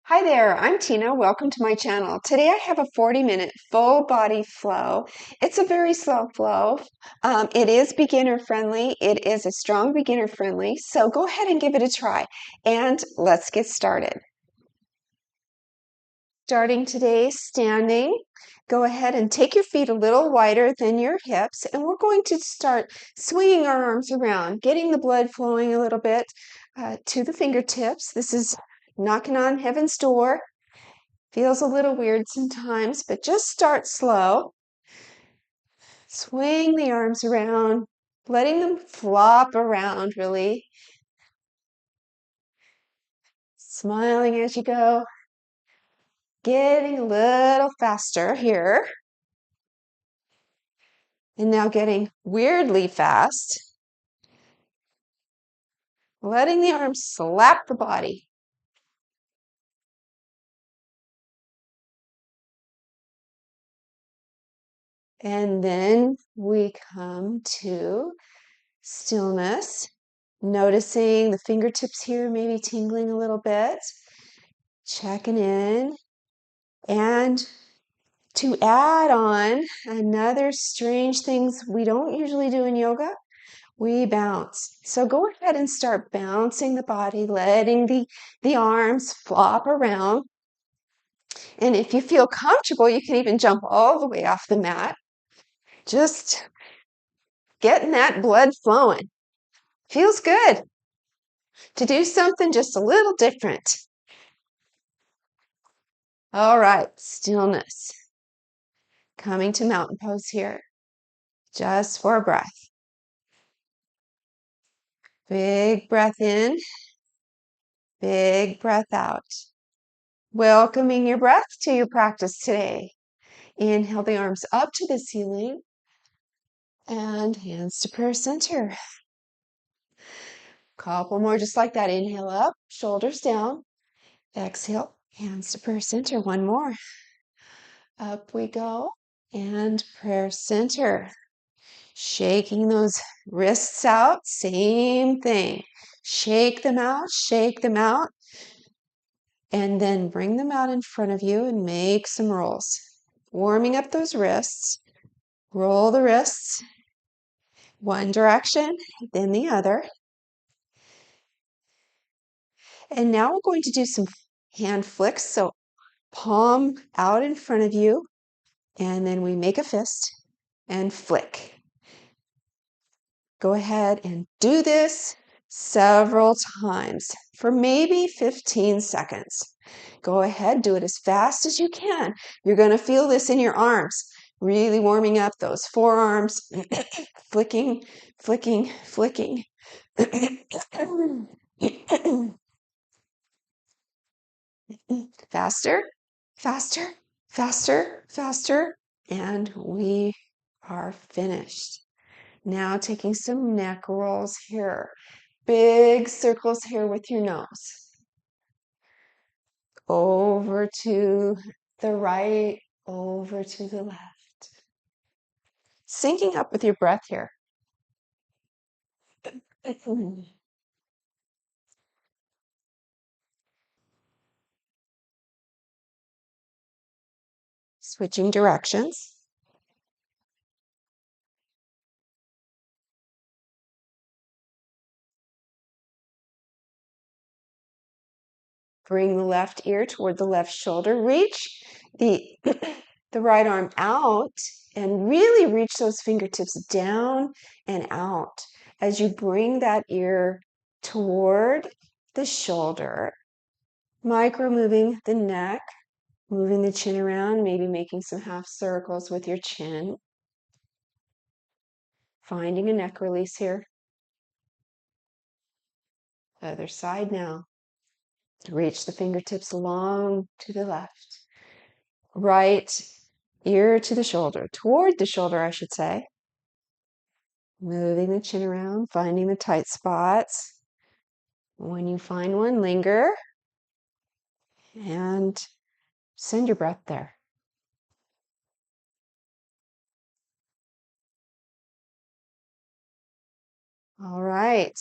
Hi there, I'm Tina. Welcome to my channel. Today I have a 40-minute full body flow. It's a very slow flow. It is beginner friendly. It is a strong beginner friendly. So go ahead and give it a try. And let's get started. Starting today standing. Go ahead and take your feet a little wider than your hips. And we're going to start swinging our arms around, getting the blood flowing a little bit to the fingertips. This is knocking on heaven's door. Feels a little weird sometimes, but just start slow. Swing the arms around, letting them flop around really. Smiling as you go. Getting a little faster here. And now getting weirdly fast. Letting the arms slap the body. And then we come to stillness. Noticing the fingertips here maybe tingling a little bit. Checking in. And to add on another strange things we don't usually do in yoga, we bounce. So go ahead and start bouncing the body, letting the arms flop around. And if you feel comfortable, you can even jump all the way off the mat. Just getting that blood flowing. Feels good to do something just a little different. All right, stillness. Coming to mountain pose here, just for a breath. Big breath in, big breath out. Welcoming your breath to your practice today. Inhale the arms up to the ceiling and hands to prayer center. Couple more just like that. Inhale up, shoulders down. Exhale, hands to prayer center. One more. Up we go and prayer center. Shaking those wrists out, same thing. Shake them out, shake them out. And then bring them out in front of you and make some rolls. Warming up those wrists. Roll the wrists. One direction, then the other. And now we're going to do some hand flicks. So palm out in front of you. And then we make a fist and flick. Go ahead and do this several times for maybe 15 seconds. Go ahead, do it as fast as you can. You're going to feel this in your arms, really warming up those forearms, flicking, flicking, flicking. Faster, faster, faster, faster, and we are finished. Now taking some neck rolls here. Big circles here with your nose. Over to the right, over to the left. Syncing up with your breath here. Switching directions. Bring the left ear toward the left shoulder. Reach the, the right arm out and really reach those fingertips down and out as you bring that ear toward the shoulder. Micro moving the neck, moving the chin around, maybe making some half circles with your chin. Finding a neck release here. Other side now. Reach the fingertips long to the left. Right ear to the shoulder, toward the shoulder, I should say. Moving the chin around, finding the tight spots. When you find one, linger and send your breath there. All right.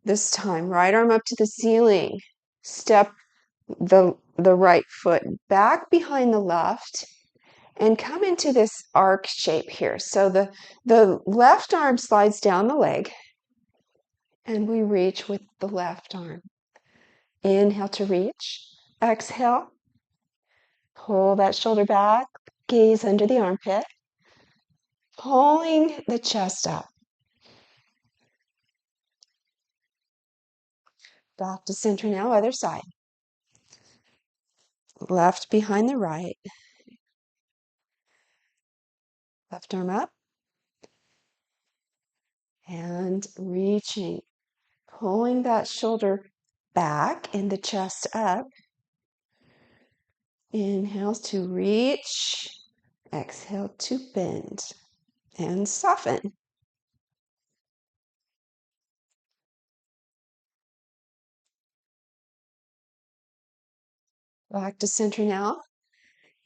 This time, right arm up to the ceiling. Step the right foot back behind the left and come into this arc shape here. So the left arm slides down the leg and we reach with the left arm. Inhale to reach. Exhale. Pull that shoulder back. Gaze under the armpit. Pulling the chest up. Back to center now, other side. Left behind the right. Left arm up. And reaching. Pulling that shoulder back and the chest up. Inhale to reach. Exhale to bend. And soften. Back to center now.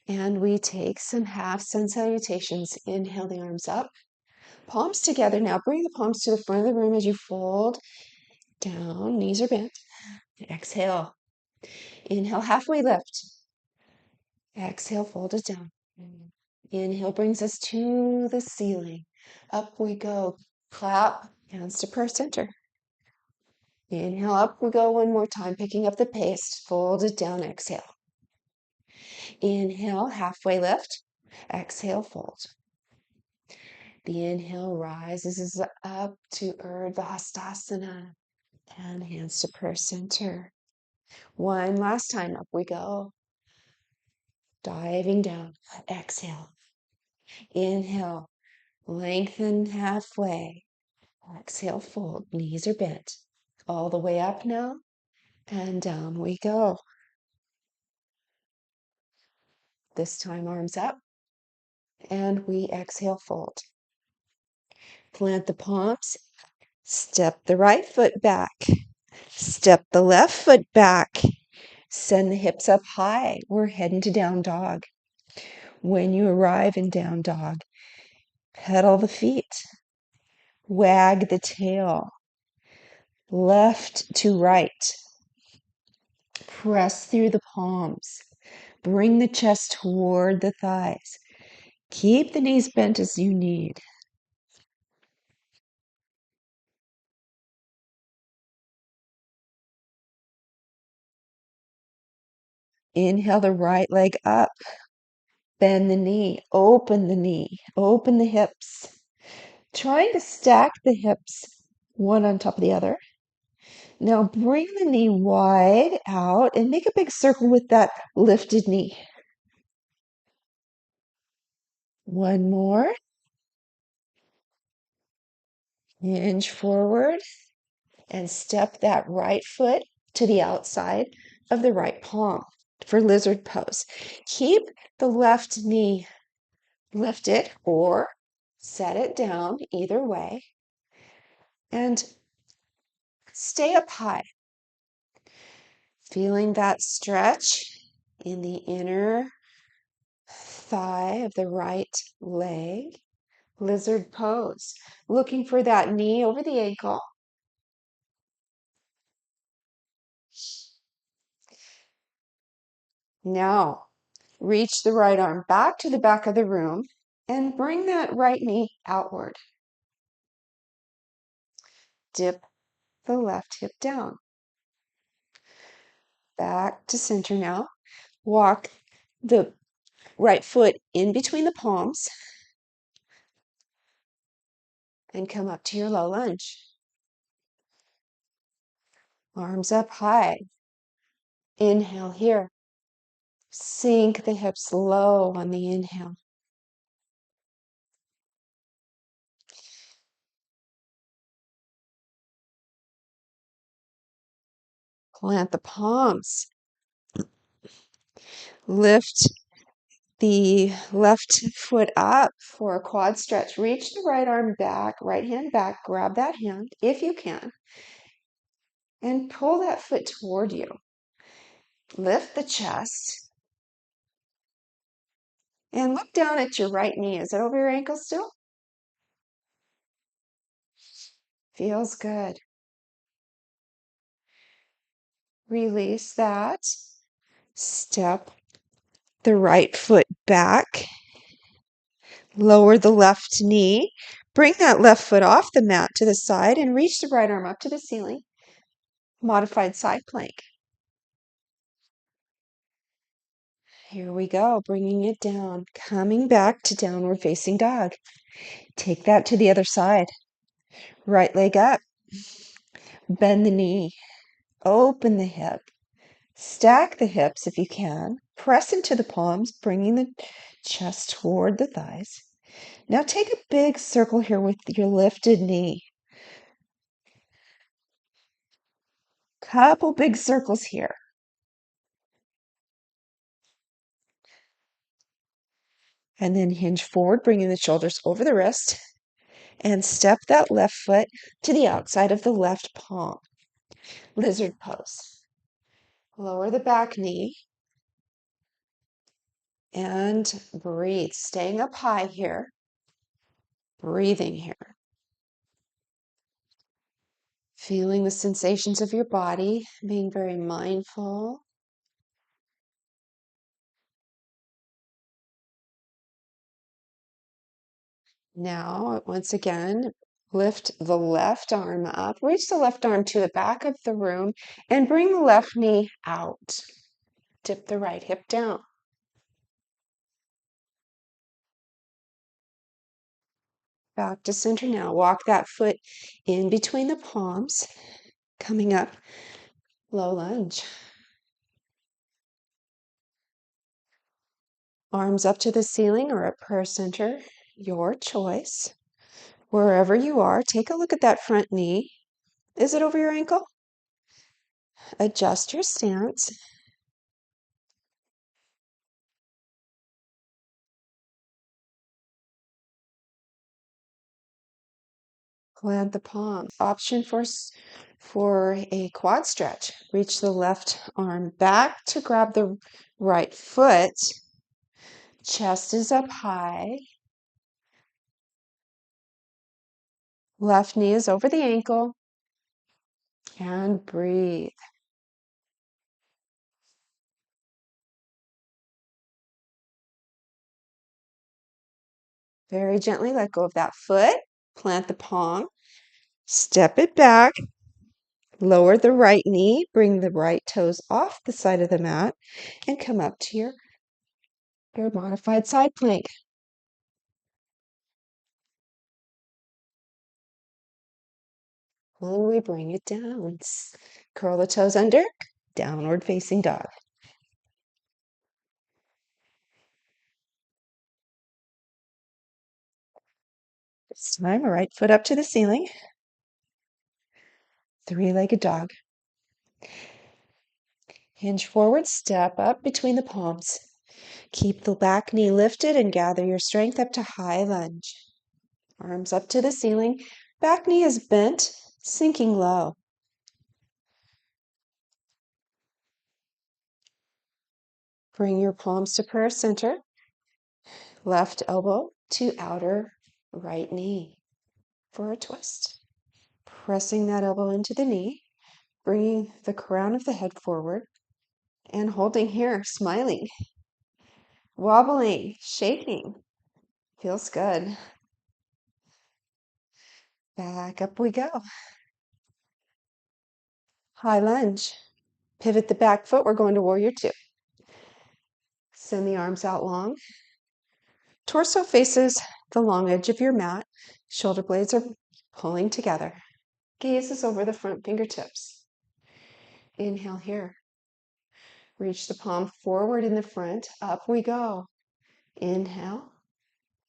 And we take some half sun salutations. Inhale the arms up. Palms together now. Bring the palms to the front of the room as you fold down. Knees are bent. Exhale. Inhale, halfway lift. Exhale, fold it down. Inhale brings us to the ceiling. Up we go. Clap. Hands to prayer center. Inhale, up we go one more time, picking up the pace. Fold it down. Exhale. Inhale, halfway lift. Exhale, fold. The inhale rises up to Urdhva Hastasana and hands to prayer center. One last time, up we go. Diving down. Exhale. Inhale. Lengthen halfway. Exhale, fold. Knees are bent. All the way up now. And down we go. This time, arms up. And we exhale, fold. Plant the palms. Step the right foot back. Step the left foot back. Send the hips up high. We're heading to down dog. When you arrive in down dog, pedal the feet. Wag the tail. Left to right. Press through the palms. Bring the chest toward the thighs. Keep the knees bent as you need. Inhale the right leg up. Bend the knee. Open the knee. Open the hips. Trying to stack the hips one on top of the other. Now bring the knee wide out and make a big circle with that lifted knee. One more. Hinge forward and step that right foot to the outside of the right palm for lizard pose. Keep the left knee lifted or set it down, either way, and stay up high. Feeling that stretch in the inner thigh of the right leg. Lizard pose. Looking for that knee over the ankle. Now, reach the right arm back to the back of the room and bring that right knee outward. Dip the left hip down. Back to center now. Walk the right foot in between the palms and come up to your low lunge. Arms up high. Inhale here. Sink the hips low on the inhale. Plant the palms. Lift the left foot up for a quad stretch. Reach the right arm back, right hand back. Grab that hand if you can. And pull that foot toward you. Lift the chest. And look down at your right knee. Is it over your ankle still? Feels good. Release that. Step the right foot back. Lower the left knee. Bring that left foot off the mat to the side and reach the right arm up to the ceiling. Modified side plank. Here we go, bringing it down, coming back to downward facing dog. Take that to the other side. Right leg up. Bend the knee. Open the hip. Stack the hips if you can. Press into the palms, bringing the chest toward the thighs. Now take a big circle here with your lifted knee. Couple big circles here. And then hinge forward, bringing the shoulders over the wrist. And step that left foot to the outside of the left palm. Lizard pose. Lower the back knee. And breathe. Staying up high here. Breathing here. Feeling the sensations of your body, being very mindful. Now, once again, lift the left arm up, reach the left arm to the back of the room, and bring the left knee out. Dip the right hip down. Back to center now. Walk that foot in between the palms, coming up, low lunge. Arms up to the ceiling or at prayer center, your choice. Wherever you are, take a look at that front knee. Is it over your ankle? Adjust your stance. Plant the palms. Option for a quad stretch. Reach the left arm back to grab the right foot. Chest is up high. Left knee is over the ankle. And breathe. Very gently let go of that foot. Plant the palm. Step it back. Lower the right knee. Bring the right toes off the side of the mat and come up to your modified side plank. When we bring it down, curl the toes under, downward facing dog. This time, right foot up to the ceiling. Three-legged dog. Hinge forward, step up between the palms. Keep the back knee lifted and gather your strength up to high lunge. Arms up to the ceiling. Back knee is bent, sinking low. Bring your palms to prayer center. Left elbow to outer right knee for a twist. Pressing that elbow into the knee. Bringing the crown of the head forward and holding here, smiling, wobbling, shaking. Feels good. Back up we go. High lunge. Pivot the back foot. We're going to warrior two. Send the arms out long. Torso faces the long edge of your mat. Shoulder blades are pulling together. Gaze is over the front fingertips. Inhale here. Reach the palm forward in the front. Up we go. Inhale.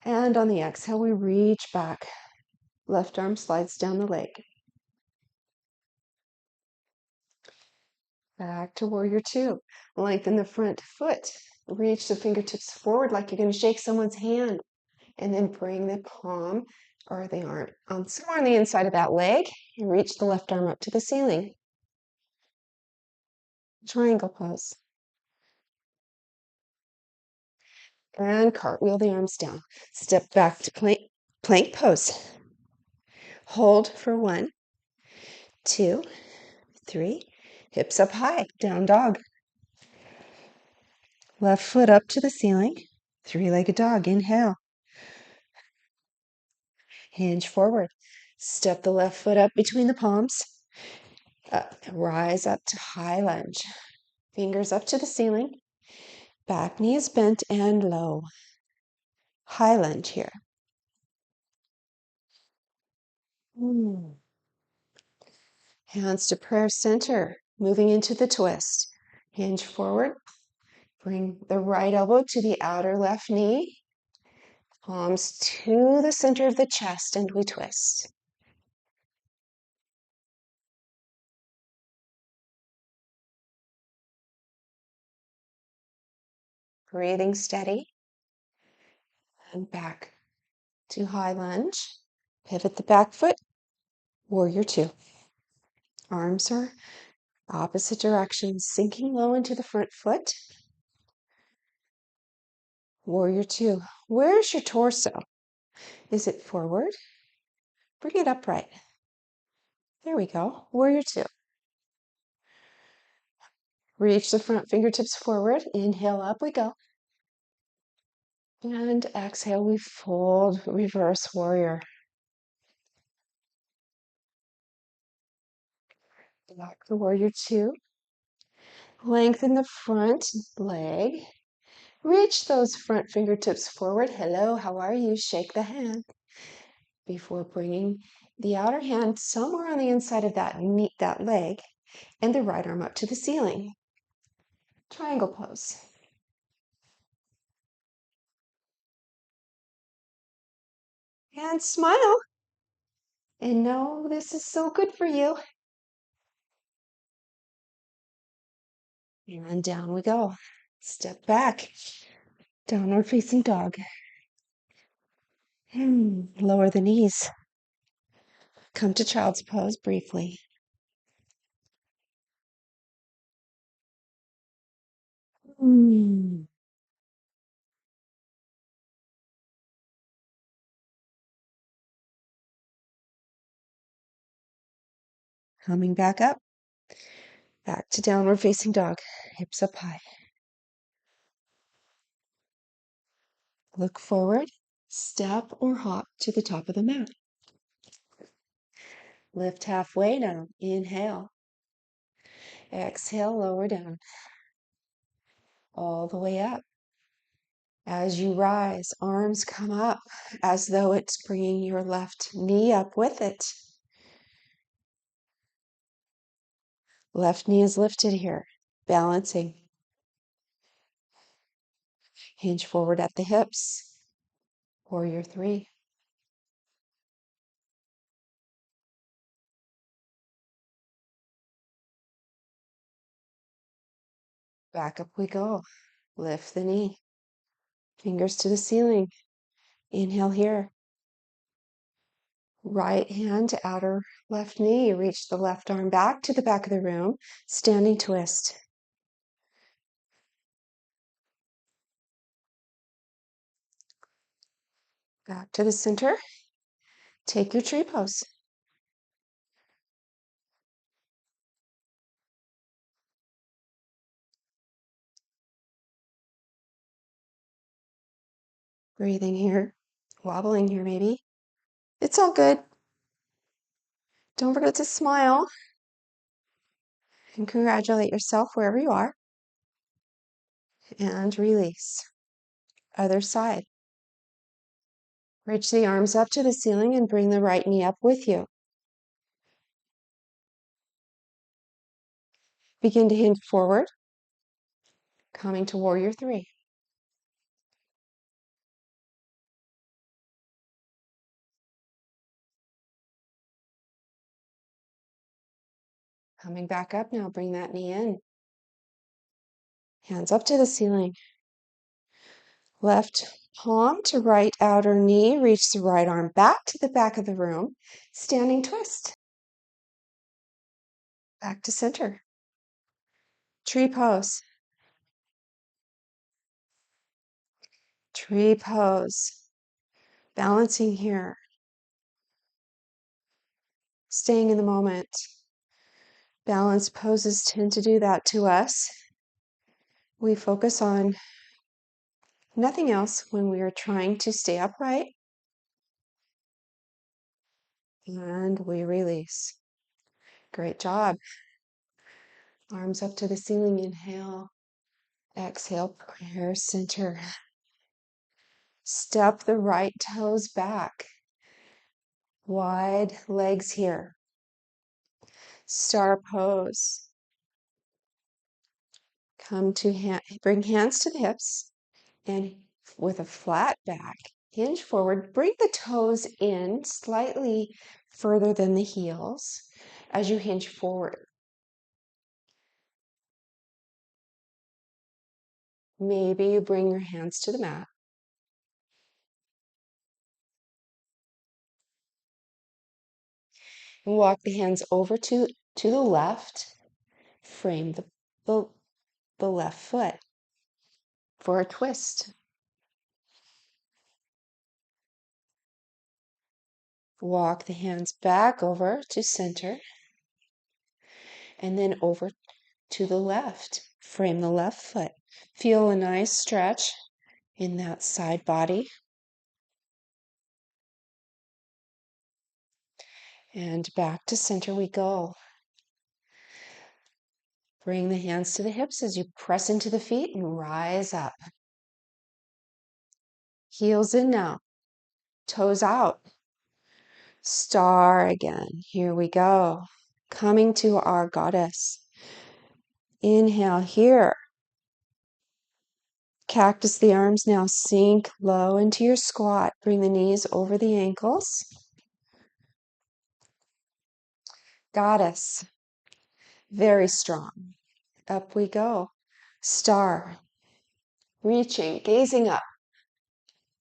And on the exhale, we reach back. Left arm slides down the leg. Back to warrior two. Lengthen the front foot. Reach the fingertips forward like you're going to shake someone's hand. And then bring the palm or the arm on somewhere on the inside of that leg and reach the left arm up to the ceiling. Triangle pose. And cartwheel the arms down. Step back to plank pose. Hold for 1, 2, 3. Hips up high, down dog. Left foot up to the ceiling. Three-legged dog. Inhale. Hinge forward. Step the left foot up between the palms. Rise up to high lunge. Fingers up to the ceiling. Back knee is bent and low. High lunge here. Hands to prayer center. Moving into the twist. Hinge forward. Bring the right elbow to the outer left knee. Palms to the center of the chest and we twist. Breathing steady. And back to high lunge. Pivot the back foot. Warrior two. Arms are opposite directions, sinking low into the front foot. Warrior two. Where's your torso? Is it forward? Bring it upright. There we go. Warrior two. Reach the front fingertips forward. Inhale, up we go. And exhale, we fold, reverse warrior. Back to warrior two. Lengthen the front leg. Reach those front fingertips forward. Hello, how are you? Shake the hand before bringing the outer hand somewhere on the inside of that leg and the right arm up to the ceiling. Triangle pose. And smile. And know this is so good for you. And down we go. Step back. Downward facing dog. Lower the knees. Come to child's pose briefly. Coming back up. Back to downward facing dog. Hips up high. Look forward. Step or hop to the top of the mat. Lift halfway down. Inhale. Exhale, lower down. All the way up. As you rise, arms come up as though it's bringing your left knee up with it. Left knee is lifted here, balancing. Hinge forward at the hips. Warrior three. Back up we go. Lift the knee. Fingers to the ceiling. Inhale here. Right hand to outer left knee. Reach the left arm back to the back of the room. Standing twist. Back to the center. Take your tree pose. Breathing here. Wobbling here maybe. It's all good. Don't forget to smile and congratulate yourself wherever you are. And release. Other side. Reach the arms up to the ceiling and bring the right knee up with you. Begin to hinge forward. Coming to warrior three. Coming back up now, bring that knee in. Hands up to the ceiling. Left palm to right outer knee. Reach the right arm back to the back of the room. Standing twist. Back to center. Tree pose. Tree pose. Balancing here. Staying in the moment. Balanced poses tend to do that to us. We focus on nothing else when we are trying to stay upright, and we release. Great job. Arms up to the ceiling. Inhale. Exhale, prayer center. Step the right toes back. Wide legs here. Star pose. Bring hands to the hips, and with a flat back, hinge forward. Bring the toes in slightly further than the heels as you hinge forward. Maybe you bring your hands to the mat. And walk the hands over to the left. Frame the left foot for a twist. Walk the hands back over to center and then over to the left. Frame the left foot. Feel a nice stretch in that side body. And back to center we go. Bring the hands to the hips as you press into the feet and rise up. Heels in now. Toes out. Star again. Here we go. Coming to our goddess. Inhale here. Cactus the arms now. Sink low into your squat. Bring the knees over the ankles. Goddess. Very strong. Up we go. Star. Reaching, gazing up.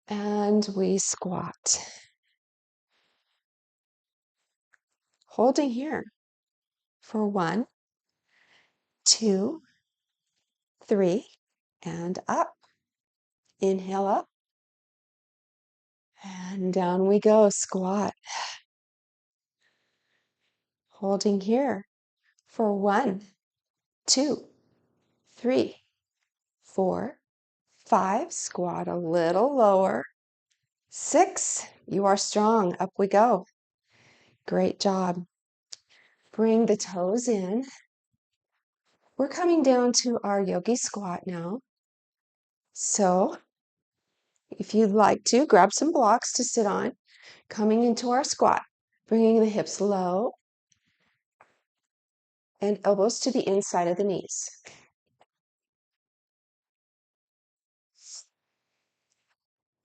And we squat. Holding here for 1, 2, 3, and up. Inhale up. And down we go. Squat. Holding here for 1, 2, 3, 4, 5. Squat a little lower. 6. You are strong. Up we go. Great job. Bring the toes in. We're coming down to our yogi squat now. So if you'd like to, grab some blocks to sit on. Coming into our squat. Bringing the hips low and elbows to the inside of the knees.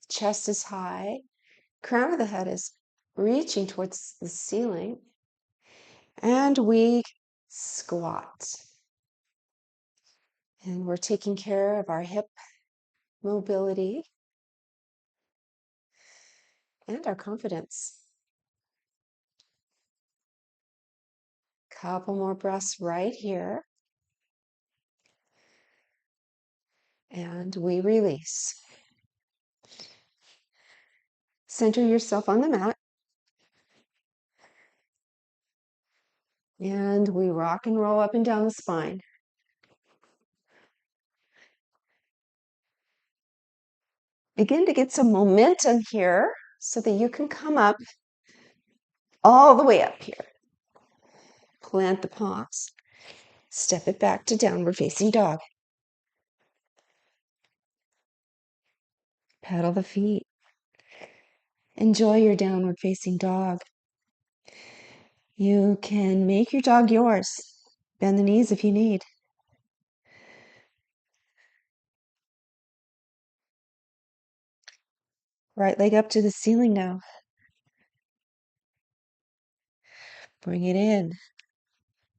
Chest is high. Crown of the head is reaching towards the ceiling. And we squat. And we're taking care of our hip mobility and our confidence. Couple more breaths right here. And we release. Center yourself on the mat. And we rock and roll up and down the spine. Begin to get some momentum here so that you can come up all the way up here. Plant the palms. Step it back to downward facing dog. Pedal the feet. Enjoy your downward facing dog. You can make your dog yours. Bend the knees if you need. Right leg up to the ceiling now. Bring it in.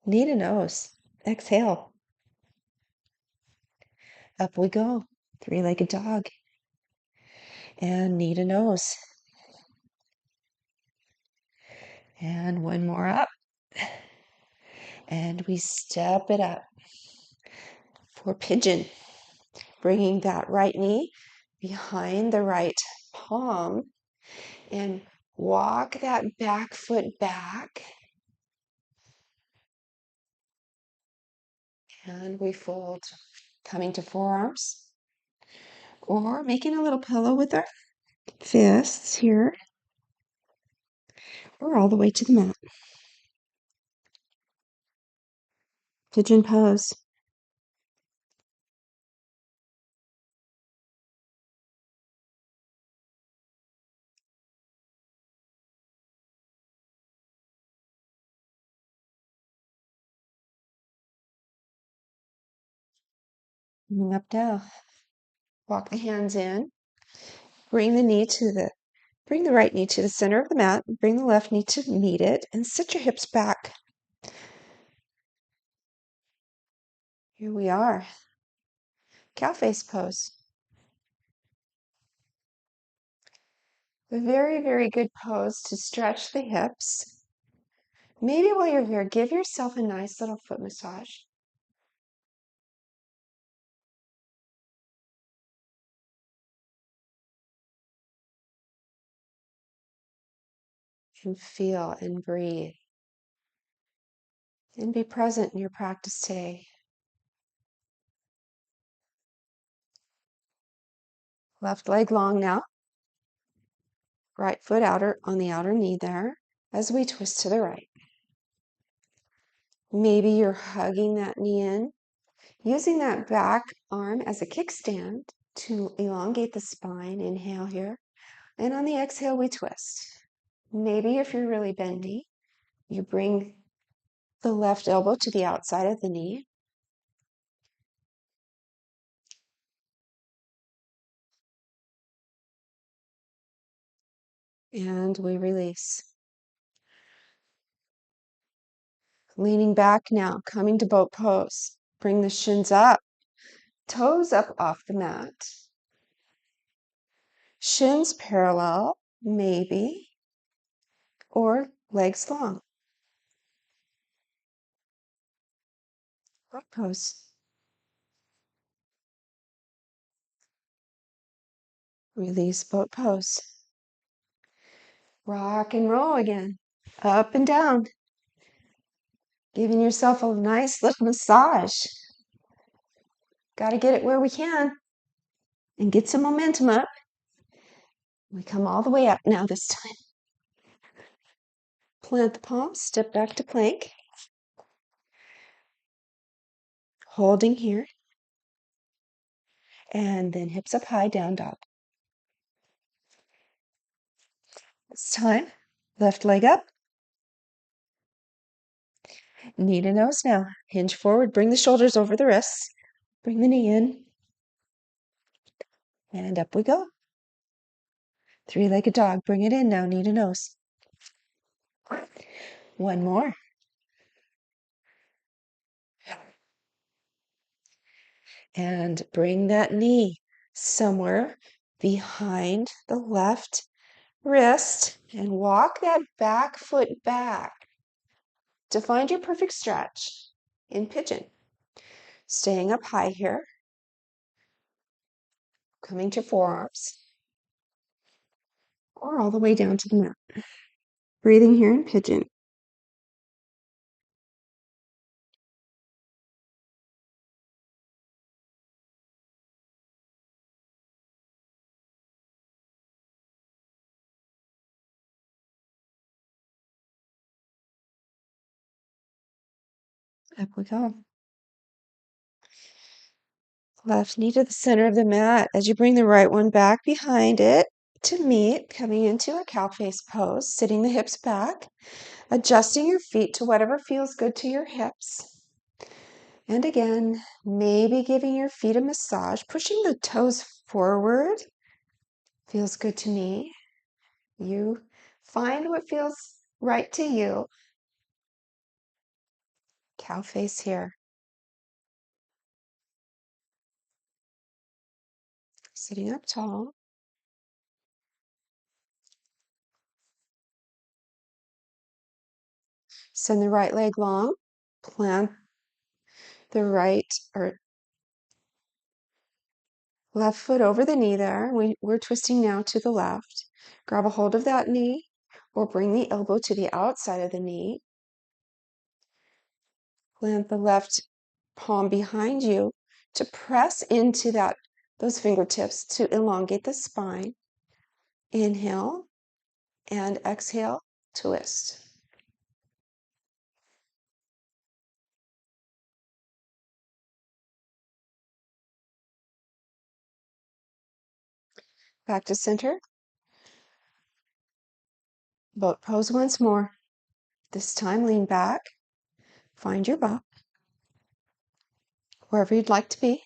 Knee to nose. Exhale. Up we go. Three-legged dog. And knee to nose. And one more up. And we step it up for pigeon. Bringing that right knee behind the right palm. And walk that back foot back. And we fold. Coming to forearms, or making a little pillow with our fists here, or all the way to the mat. Pigeon pose. Coming up now. Walk the hands in. Bring the right knee to the center of the mat. Bring the left knee to meet it, and sit your hips back. Here we are. Cow face pose. A very, very good pose to stretch the hips. Maybe while you're here, give yourself a nice little foot massage. And feel and breathe. And be present in your practice today. Left leg long now. Right foot on the outer knee there as we twist to the right. Maybe you're hugging that knee in, using that back arm as a kickstand to elongate the spine. Inhale here. And on the exhale, we twist. Maybe if you're really bendy, you bring the left elbow to the outside of the knee. And we release. Leaning back now, coming to boat pose. Bring the shins up, toes up off the mat. Shins parallel, maybe, or legs long. Boat pose. Release boat pose. Rock and roll again. Up and down. Giving yourself a nice little massage. Got to get it where we can. And get some momentum up. We come all the way up now this time. Plant the palms, step back to plank. Holding here. And then hips up high, down dog. This time, left leg up. Knee to nose now. Hinge forward, bring the shoulders over the wrists. Bring the knee in. And up we go. Three-legged dog. Bring it in now, knee to nose. One more. And bring that knee somewhere behind the left wrist and walk that back foot back to find your perfect stretch in pigeon. Staying up high here. Coming to forearms. Or all the way down to the mat. Breathing here in pigeon. Up we go. Left knee to the center of the mat as you bring the right one back behind it to meet, coming into a cow face pose, sitting the hips back, adjusting your feet to whatever feels good to your hips. And again, maybe giving your feet a massage, pushing the toes forward. Feels good to me. You find what feels right to you. Cow face here. Sitting up tall. Send the right leg long. Plant the right or left foot over the knee there. We're twisting now to the left. Grab a hold of that knee or bring the elbow to the outside of the knee. Plant the left palm behind you to press into those fingertips to elongate the spine. Inhale and exhale, twist. Back to center. Boat pose once more. This time lean back, find your butt, wherever you'd like to be.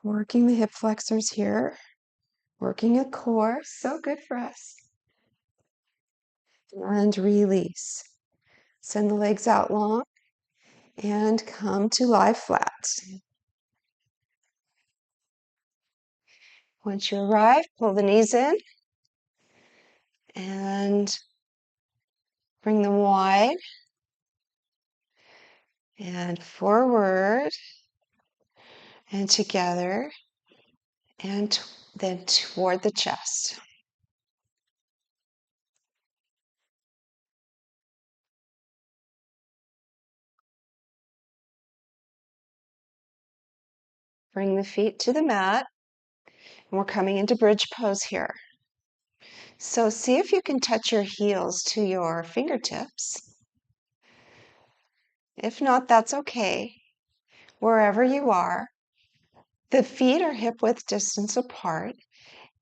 Working the hip flexors here, working a core, so good for us. And release. Send the legs out long and come to lie flat. Once you arrive, pull the knees in and bring them wide and forward and together and then toward the chest. Bring the feet to the mat. And we're coming into bridge pose here. So see if you can touch your heels to your fingertips. If not, that's okay. Wherever you are, the feet are hip width distance apart,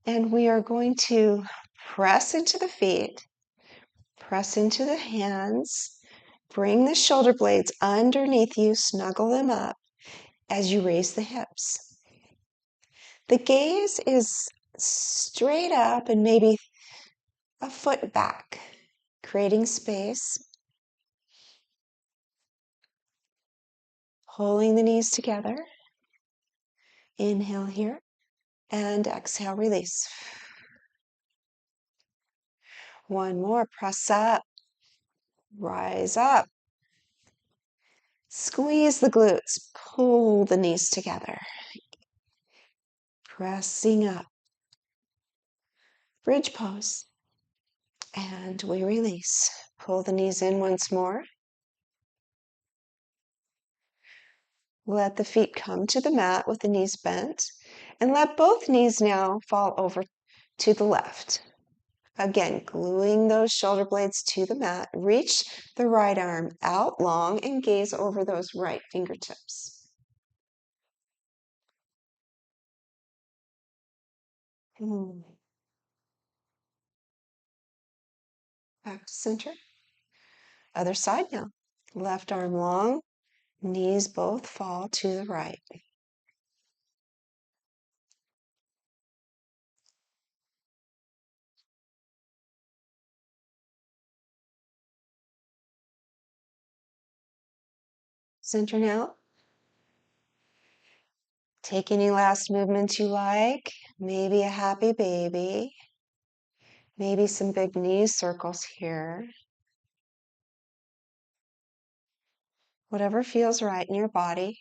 and we are going to press into the feet, press into the hands, bring the shoulder blades underneath you, snuggle them up as you raise the hips. The gaze is straight up and maybe a foot back, creating space. Pulling the knees together. Inhale here and exhale, release. One more, press up, rise up. Squeeze the glutes, pull the knees together. Pressing up. Bridge pose. And we release. Pull the knees in once more. Let the feet come to the mat with the knees bent. And let both knees now fall over to the left. Again, gluing those shoulder blades to the mat. Reach the right arm out long and gaze over those right fingertips. Back to center. Other side now. Left arm long, knees both fall to the right. Center now. Take any last movements you like. Maybe a happy baby. Maybe some big knee circles here. Whatever feels right in your body.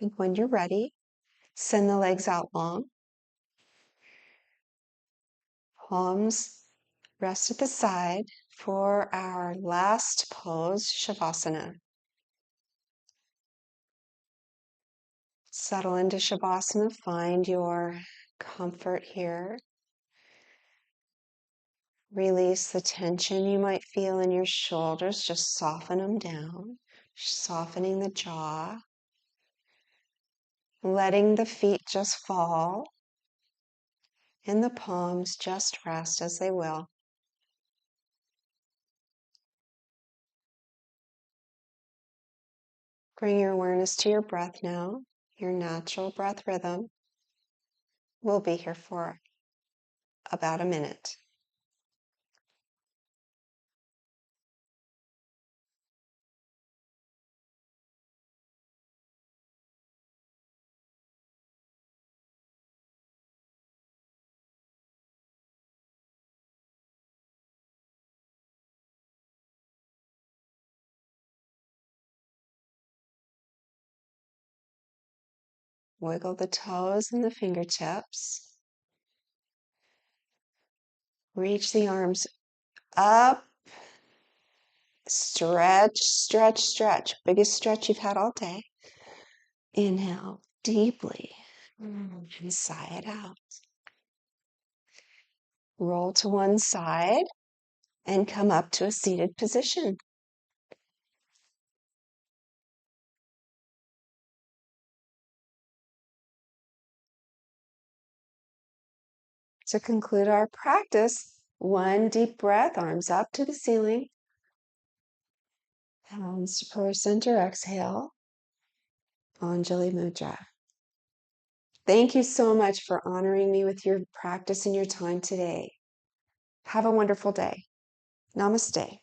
And when you're ready, send the legs out long. Palms rest at the side for our last pose, Shavasana. Settle into Shavasana, find your comfort here. Release the tension you might feel in your shoulders, just soften them down, softening the jaw, letting the feet just fall, and the palms just rest as they will. Bring your awareness to your breath now, your natural breath rhythm. We'll be here for about a minute. Wiggle the toes and the fingertips. Reach the arms up. Stretch, stretch, stretch. Biggest stretch you've had all day. Inhale deeply and sigh it out. Roll to one side and come up to a seated position. To conclude our practice, one deep breath, arms up to the ceiling. Hands to pillar center, exhale. Anjali Mudra. Thank you so much for honoring me with your practice and your time today. Have a wonderful day. Namaste.